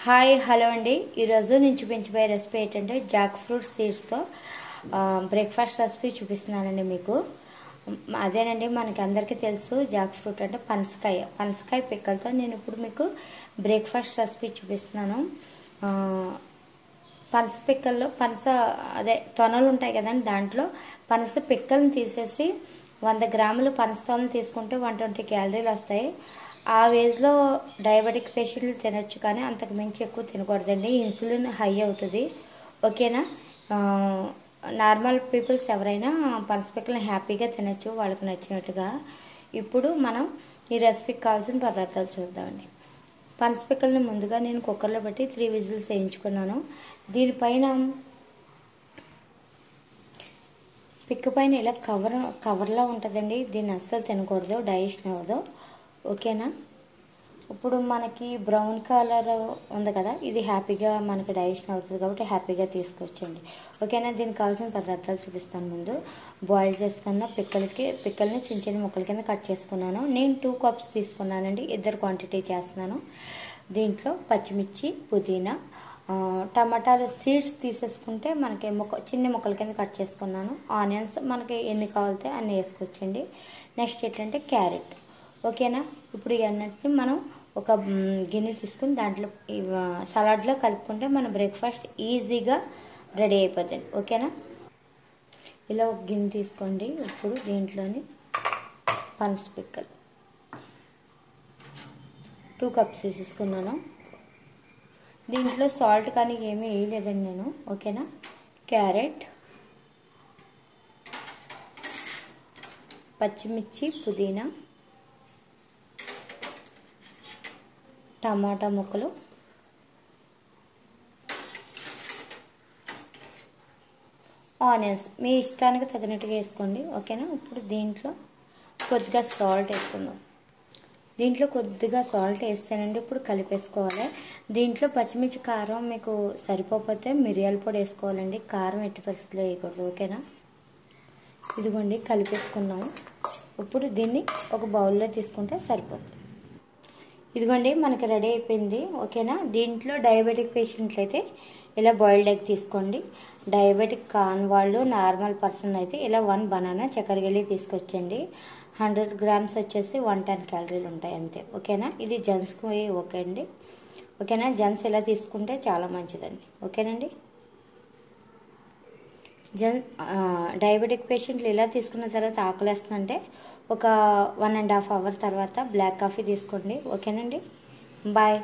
Hi hello అండి. ఈరోజు నేను చూపించబోయే రెసిపీ ఏంటంటే జాక్ ఫ్రూట్ సీడ్స్తో బ్రేక్ఫాస్ట్ రెసిపీ చూపిస్తున్నానండి మీకు. అదేనండి, మనకి అందరికీ తెలుసు జాక్ ఫ్రూట్ అంటే పనసకాయ పిక్కలతో నేను ఇప్పుడు మీకు బ్రేక్ఫాస్ట్ రెసిపీ చూపిస్తున్నాను. పనస పిక్కల్లో తొనలు ఉంటాయి కదండి, దాంట్లో పనస పిక్కలను తీసేసి 100 గ్రాములు పనస తొనలు తీసుకుంటే 120 క్యాలరీలు వస్తాయి. ఆ ఏజ్లో డయాబెటిక్ పేషెంట్లు తినొచ్చు, కానీ అంతకు మించి ఎక్కువ తినకూడదండి. ఇన్సులిన్ హై అవుతుంది. ఓకేనా? నార్మల్ పీపుల్స్ ఎవరైనా పనస పిక్కలను హ్యాపీగా తినొచ్చు, వాళ్ళకి నచ్చినట్టుగా. ఇప్పుడు మనం ఈ రెసిపీకి కావాల్సిన పదార్థాలు చూద్దామండి. పనస పిక్కలను ముందుగా నేను కుక్కర్లో పెట్టి 3 విజిల్స్ వేయించుకున్నాను. దీనిపైన పిక్క పైన ఇలా కవర్లో ఉంటుందండి, దీన్ని అస్సలు తినకూడదు, డైజెషన్ అవ్వదు. ఓకేనా? ఇప్పుడు మనకి బ్రౌన్ కలర్ ఉంది కదా, ఇది హ్యాపీగా మనకి డైజెషన్ అవుతుంది కాబట్టి హ్యాపీగా తీసుకొచ్చండి. ఓకేనా? దీనికి కావాల్సిన పదార్థాలు చూపిస్తాను. ముందు బాయిల్ చేసుకున్న పిక్కల్ని చిన్న చిన్న ముక్కల కింద కట్ చేసుకున్నాను. నేను 2 కప్స్ తీసుకున్నానండి, 2 క్వాంటిటీ చేస్తున్నాను. దీంట్లో పచ్చిమిర్చి, పుదీనా, టమాటాలు సీడ్స్ తీసేసుకుంటే మనకి చిన్న ముక్కల కింద కట్ చేసుకున్నాను. ఆనియన్స్ మనకి ఎన్ని కావాలితే అన్ని వేసుకోవచ్చండి. నెక్స్ట్ ఏంటంటే క్యారెట్. ఓకేనా? ఇప్పుడు ఇవన్నిటిని మనం ఒక గిన్నె తీసుకుని దాంట్లో సలాడ్లో కలుపుకుంటే మన బ్రేక్ఫాస్ట్ ఈజీగా రెడీ అయిపోతుంది. ఓకేనా? ఇలా ఒక గిన్నె తీసుకోండి. ఇప్పుడు దీంట్లోని పనస పిక్కలు 2 కప్స్ వేసేసుకున్నాను. దీంట్లో సాల్ట్ కానీ ఏమీ వేయలేదండి నేను. ఓకేనా? క్యారెట్, పచ్చిమిర్చి, పుదీనా, టమాటా ముక్కలు, ఆనియన్స్ మీ ఇష్టానికి తగినట్టుగా వేసుకోండి. ఓకేనా? ఇప్పుడు దీంట్లో కొద్దిగా సాల్ట్ వేసుకుందాం. దీంట్లో కొద్దిగా సాల్ట్ వేస్తానండి. ఇప్పుడు కలిపేసుకోవాలి. దీంట్లో పచ్చిమిర్చి కారం మీకు సరిపోతే మిరియాల పొడి వేసుకోవాలండి, కారం ఎట్టి పరిస్థితుల్లో వేయకూడదు. ఓకేనా? ఇదిగోండి కలిపేసుకున్నాము. ఇప్పుడు దీన్ని ఒక బౌల్లో తీసుకుంటే సరిపోతుంది. ఇదిగోండి మనకి రెడీ అయిపోయింది. ఓకేనా? దీంట్లో డయాబెటిక్ పేషెంట్లు అయితే ఇలా బాయిల్డ్ ఎగ్ తీసుకోండి. డయాబెటిక్ కాని వాళ్ళు, నార్మల్ పర్సన్ అయితే ఇలా 1 బనానా చక్కెరగెళ్ళి తీసుకొచ్చండి. 100 గ్రామ్స్ వచ్చేసి 110 క్యాలరీలు ఉంటాయి అంతే. ఓకేనా? ఇది జెంట్స్కి ఓకే అండి. ఓకేనా? జెంట్స్ ఇలా తీసుకుంటే చాలా మంచిదండి. ఓకేనండి? డయాబెటిక్ పేషెంట్లు ఇలా తీసుకున్న తర్వాత ఆకలేస్తుందంటే ఒక 1.5 అవర్ తర్వాత బ్లాక్ కాఫీ తీసుకోండి. ఓకేనండి? బాయ్.